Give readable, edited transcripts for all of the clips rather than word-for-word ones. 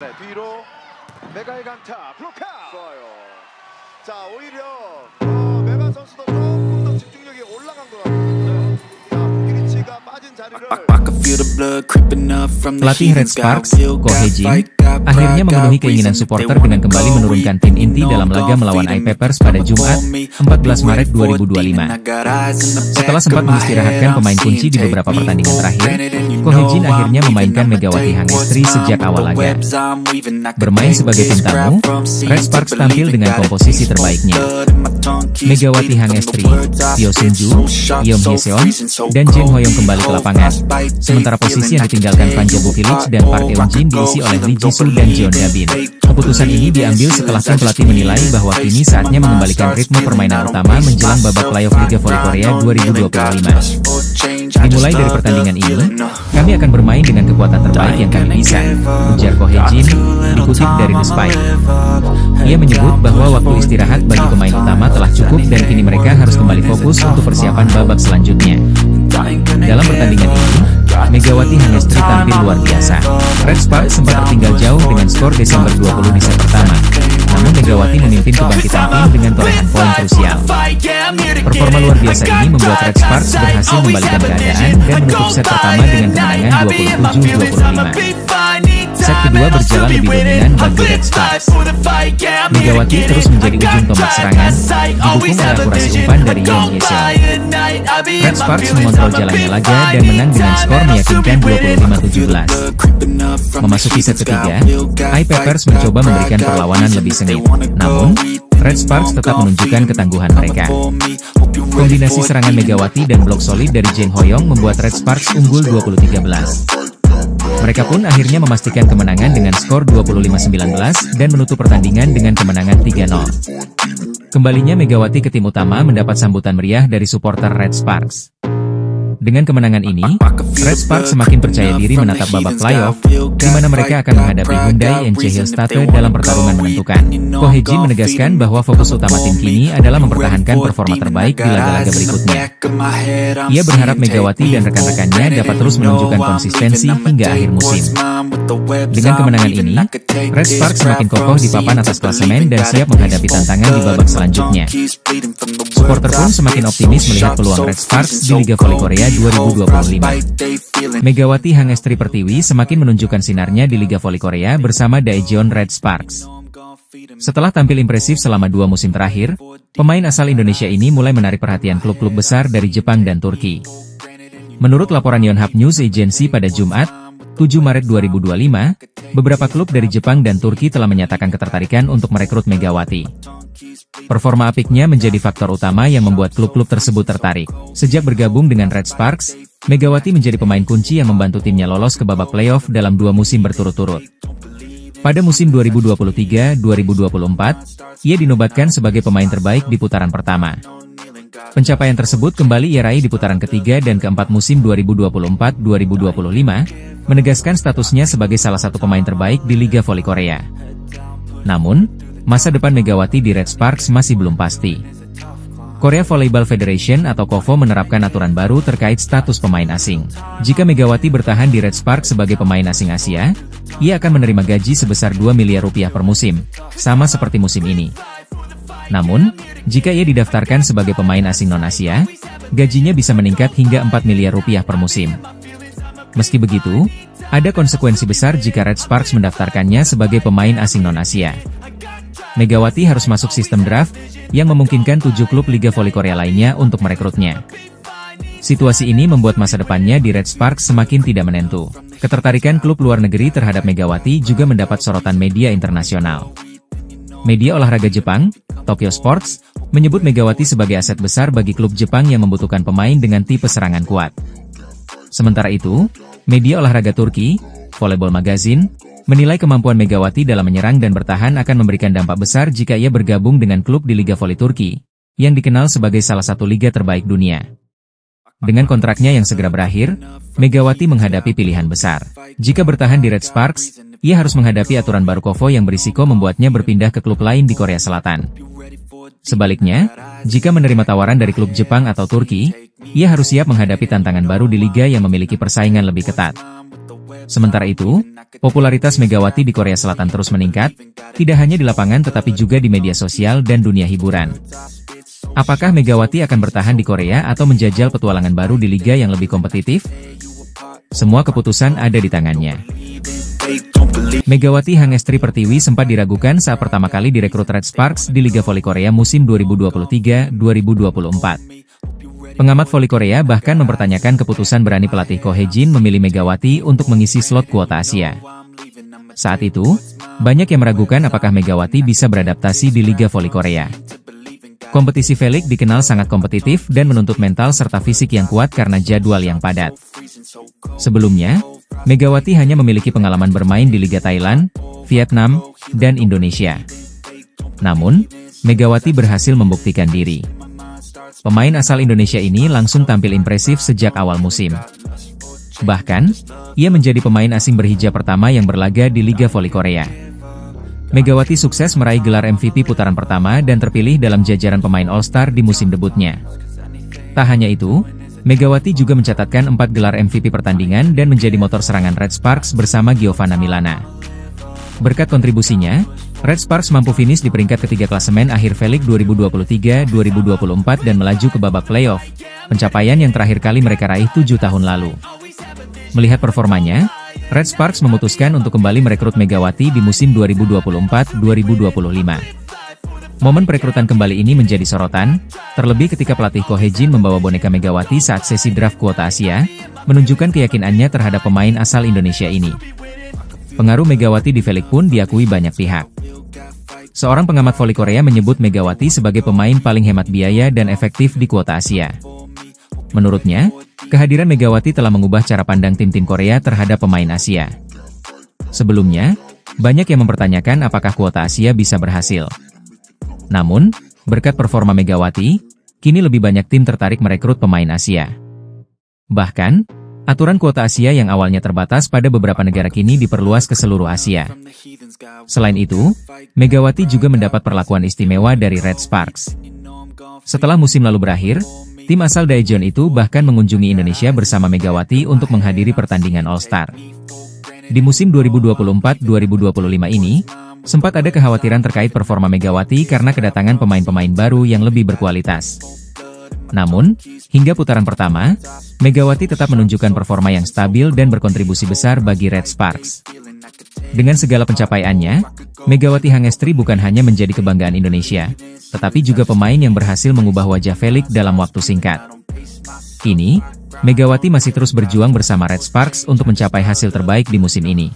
네, 뒤로 메가의 강타 블로카 좋아요. 자, 오히려 메가 선수도 조금 더 집중력이 올라간 것 같거든요. 자, 피니치가 빠진 자리를 Pelatih Red Sparks, Ko Hye-jin, akhirnya memenuhi keinginan supporter dengan kembali menurunkan tim inti dalam laga melawan I-Papers pada Jumat, 14 Maret 2025. Setelah sempat mengistirahatkan pemain kunci di beberapa pertandingan terakhir, Ko Hye-jin akhirnya memainkan Megawati Hangestri sejak awal laga. Bermain sebagai tim tamu, Red Sparks tampil dengan komposisi terbaiknya. Megawati Hangestri, Teo Seung-ju, Yeom Hye-seon, dan Jin Ho-young kembali ke lapangan. Sementara posisi yang ditinggalkan Van Jebukilic dan Park Eun-jin diisi oleh Lee Ji-soo dan Jeon Da-bin. Keputusan ini diambil setelah tim pelatih menilai bahwa kini saatnya mengembalikan ritme permainan utama menjelang babak playoff Liga Voli Korea 2025. Dimulai dari pertandingan ini, kami akan bermain dengan kekuatan terbaik yang kami bisa, ujar Ko Hye-jin, dikutip dari The Spy. Ia menyebut bahwa waktu istirahat bagi pemain utama telah cukup dan kini mereka harus kembali fokus untuk persiapan babak selanjutnya. Dalam pertandingan ini, Megawati Hangestri tampil luar biasa. Red Sparks sempat tertinggal jauh dengan skor Desember 20 di set pertama. Namun Megawati memimpin kebangkitan tim dengan torehan poin krusial. Performa luar biasa ini membuat Red Sparks berhasil membalikkan keadaan dan menutup set pertama dengan kemenangan 27-25. Set kedua berjalan lebih dominan bagi Red Sparks. Megawati terus menjadi ujung tombak serangan, didukung oleh akurasi umpan dari Yeom Hye-seon. Red Sparks mengontrol jalannya laga dan menang dengan skor meyakinkan 25-17. Memasuki set ketiga, I-Papers mencoba memberikan perlawanan lebih sengit. Namun, Red Sparks tetap menunjukkan ketangguhan mereka. Kombinasi serangan Megawati dan blok solid dari Jin Ho-young membuat Red Sparks unggul 20-13. Mereka pun akhirnya memastikan kemenangan dengan skor 25-19 dan menutup pertandingan dengan kemenangan 3-0. Kembalinya Megawati ke tim utama mendapat sambutan meriah dari supporter Red Sparks. Dengan kemenangan ini, Red Sparks semakin percaya diri menatap babak playoff, di mana mereka akan menghadapi Hyundai NC Hillstate dalam pertarungan menentukan. Ko Hye-jin menegaskan bahwa fokus utama tim kini adalah mempertahankan performa terbaik di laga-laga berikutnya. Ia berharap Megawati dan rekan-rekannya dapat terus menunjukkan konsistensi hingga akhir musim. Dengan kemenangan ini, Red Sparks semakin kokoh di papan atas klasemen dan siap menghadapi tantangan di babak selanjutnya. Supporter pun semakin optimis melihat peluang Red Sparks di Liga Voli Korea 2025. Megawati Hangestri Pertiwi semakin menunjukkan sinarnya di Liga Voli Korea bersama Daejeon Red Sparks. Setelah tampil impresif selama 2 musim terakhir, pemain asal Indonesia ini mulai menarik perhatian klub-klub besar dari Jepang dan Turki. Menurut laporan Yonhap News Agency pada Jumat, 7 Maret 2025, beberapa klub dari Jepang dan Turki telah menyatakan ketertarikan untuk merekrut Megawati. Performa apiknya menjadi faktor utama yang membuat klub-klub tersebut tertarik. Sejak bergabung dengan Red Sparks, Megawati menjadi pemain kunci yang membantu timnya lolos ke babak playoff dalam 2 musim berturut-turut. Pada musim 2023-2024, ia dinobatkan sebagai pemain terbaik di putaran pertama. Pencapaian tersebut kembali ia raih di putaran ketiga dan keempat musim 2024-2025, menegaskan statusnya sebagai salah satu pemain terbaik di Liga Voli Korea. Namun, masa depan Megawati di Red Sparks masih belum pasti. Korea Volleyball Federation atau KOVO menerapkan aturan baru terkait status pemain asing. Jika Megawati bertahan di Red Sparks sebagai pemain asing Asia, ia akan menerima gaji sebesar 2 miliar rupiah per musim, sama seperti musim ini. Namun, jika ia didaftarkan sebagai pemain asing non-Asia, gajinya bisa meningkat hingga 4 miliar rupiah per musim. Meski begitu, ada konsekuensi besar jika Red Sparks mendaftarkannya sebagai pemain asing non-Asia. Megawati harus masuk sistem draft, yang memungkinkan 7 klub Liga Voli Korea lainnya untuk merekrutnya. Situasi ini membuat masa depannya di Red Sparks semakin tidak menentu. Ketertarikan klub luar negeri terhadap Megawati juga mendapat sorotan media internasional. Media olahraga Jepang, Tokyo Sports, menyebut Megawati sebagai aset besar bagi klub Jepang yang membutuhkan pemain dengan tipe serangan kuat. Sementara itu, media olahraga Turki, Volleyball Magazine, menilai kemampuan Megawati dalam menyerang dan bertahan akan memberikan dampak besar jika ia bergabung dengan klub di Liga Voli Turki, yang dikenal sebagai salah satu liga terbaik dunia. Dengan kontraknya yang segera berakhir, Megawati menghadapi pilihan besar. Jika bertahan di Red Sparks, ia harus menghadapi aturan baru KOVO yang berisiko membuatnya berpindah ke klub lain di Korea Selatan. Sebaliknya, jika menerima tawaran dari klub Jepang atau Turki, ia harus siap menghadapi tantangan baru di liga yang memiliki persaingan lebih ketat. Sementara itu, popularitas Megawati di Korea Selatan terus meningkat, tidak hanya di lapangan tetapi juga di media sosial dan dunia hiburan. Apakah Megawati akan bertahan di Korea atau menjajal petualangan baru di liga yang lebih kompetitif? Semua keputusan ada di tangannya. Megawati Hangestri Pertiwi sempat diragukan saat pertama kali direkrut Red Sparks di Liga Voli Korea musim 2023-2024. Pengamat voli Korea bahkan mempertanyakan keputusan berani pelatih Ko Hae-jin memilih Megawati untuk mengisi slot kuota Asia. Saat itu, banyak yang meragukan apakah Megawati bisa beradaptasi di Liga Voli Korea. Kompetisi V-League dikenal sangat kompetitif dan menuntut mental serta fisik yang kuat karena jadwal yang padat. Sebelumnya, Megawati hanya memiliki pengalaman bermain di Liga Thailand, Vietnam, dan Indonesia. Namun, Megawati berhasil membuktikan diri. Pemain asal Indonesia ini langsung tampil impresif sejak awal musim. Bahkan, ia menjadi pemain asing berhijab pertama yang berlaga di Liga Voli Korea. Megawati sukses meraih gelar MVP putaran pertama dan terpilih dalam jajaran pemain All-Star di musim debutnya. Tak hanya itu, Megawati juga mencatatkan 4 gelar MVP pertandingan dan menjadi motor serangan Red Sparks bersama Giovanna Milana. Berkat kontribusinya, Red Sparks mampu finish di peringkat ketiga klasemen akhir V-League 2023-2024 dan melaju ke babak playoff, pencapaian yang terakhir kali mereka raih 7 tahun lalu. Melihat performanya, Red Sparks memutuskan untuk kembali merekrut Megawati di musim 2024-2025. Momen perekrutan kembali ini menjadi sorotan, terlebih ketika pelatih Ko Hae-jin membawa boneka Megawati saat sesi draft kuota Asia, menunjukkan keyakinannya terhadap pemain asal Indonesia ini. Pengaruh Megawati di V-League pun diakui banyak pihak. Seorang pengamat voli Korea menyebut Megawati sebagai pemain paling hemat biaya dan efektif di kuota Asia. Menurutnya, kehadiran Megawati telah mengubah cara pandang tim-tim Korea terhadap pemain Asia. Sebelumnya, banyak yang mempertanyakan apakah kuota Asia bisa berhasil. Namun, berkat performa Megawati, kini lebih banyak tim tertarik merekrut pemain Asia. Bahkan, aturan kuota Asia yang awalnya terbatas pada beberapa negara kini diperluas ke seluruh Asia. Selain itu, Megawati juga mendapat perlakuan istimewa dari Red Sparks. Setelah musim lalu berakhir, tim asal Daejeon itu bahkan mengunjungi Indonesia bersama Megawati untuk menghadiri pertandingan All-Star. Di musim 2024-2025 ini, sempat ada kekhawatiran terkait performa Megawati karena kedatangan pemain-pemain baru yang lebih berkualitas. Namun, hingga putaran pertama, Megawati tetap menunjukkan performa yang stabil dan berkontribusi besar bagi Red Sparks. Dengan segala pencapaiannya, Megawati Hangestri bukan hanya menjadi kebanggaan Indonesia, tetapi juga pemain yang berhasil mengubah wajah V-League dalam waktu singkat. Kini, Megawati masih terus berjuang bersama Red Sparks untuk mencapai hasil terbaik di musim ini.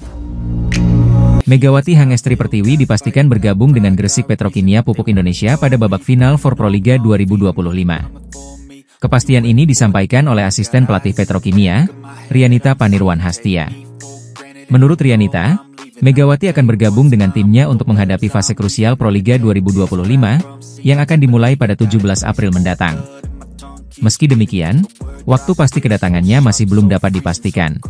Megawati Hangestri Pertiwi dipastikan bergabung dengan Gresik Petrokimia Pupuk Indonesia pada babak final for Proliga 2025. Kepastian ini disampaikan oleh asisten pelatih Petrokimia, Rianita Panirwan Hastia. Menurut Rianita, Megawati akan bergabung dengan timnya untuk menghadapi fase krusial Proliga 2025, yang akan dimulai pada 17 April mendatang. Meski demikian, waktu pasti kedatangannya masih belum dapat dipastikan.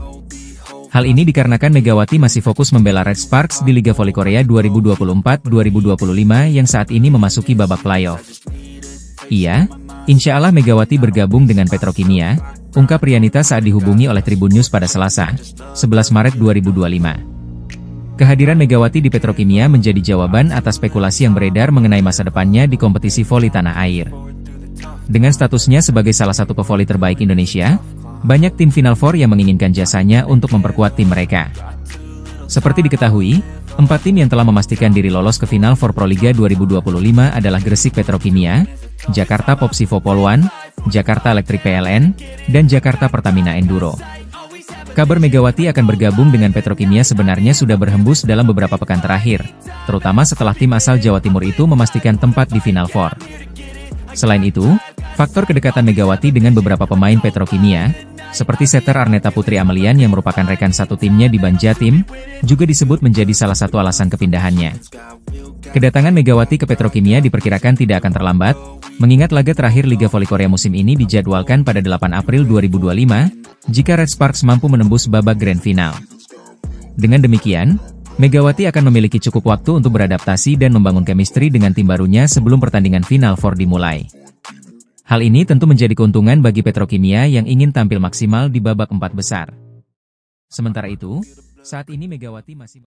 Hal ini dikarenakan Megawati masih fokus membela Red Sparks di Liga Voli Korea 2024-2025 yang saat ini memasuki babak playoff. Iya, insya Allah Megawati bergabung dengan Petrokimia, ungkap Rianita saat dihubungi oleh Tribun News pada Selasa, 11 Maret 2025. Kehadiran Megawati di Petrokimia menjadi jawaban atas spekulasi yang beredar mengenai masa depannya di kompetisi voli tanah air. Dengan statusnya sebagai salah satu pevoli terbaik Indonesia, banyak tim Final Four yang menginginkan jasanya untuk memperkuat tim mereka. Seperti diketahui, 4 tim yang telah memastikan diri lolos ke Final Four Proliga 2025 adalah Gresik Petrokimia, Jakarta Popsivo Polwan, Jakarta Electric PLN, dan Jakarta Pertamina Enduro. Kabar Megawati akan bergabung dengan Petrokimia sebenarnya sudah berhembus dalam beberapa pekan terakhir, terutama setelah tim asal Jawa Timur itu memastikan tempat di Final Four. Selain itu, faktor kedekatan Megawati dengan beberapa pemain Petrokimia, seperti setter Arneta Putri Amelian yang merupakan rekan satu timnya di Banjatim, juga disebut menjadi salah satu alasan kepindahannya. Kedatangan Megawati ke Petrokimia diperkirakan tidak akan terlambat, mengingat laga terakhir Liga Voli Korea musim ini dijadwalkan pada 8 April 2025, jika Red Sparks mampu menembus babak grand final. Dengan demikian, Megawati akan memiliki cukup waktu untuk beradaptasi dan membangun chemistry dengan tim barunya sebelum pertandingan Final Four dimulai. Hal ini tentu menjadi keuntungan bagi Petrokimia yang ingin tampil maksimal di babak 4 besar. Sementara itu, saat ini Megawati masih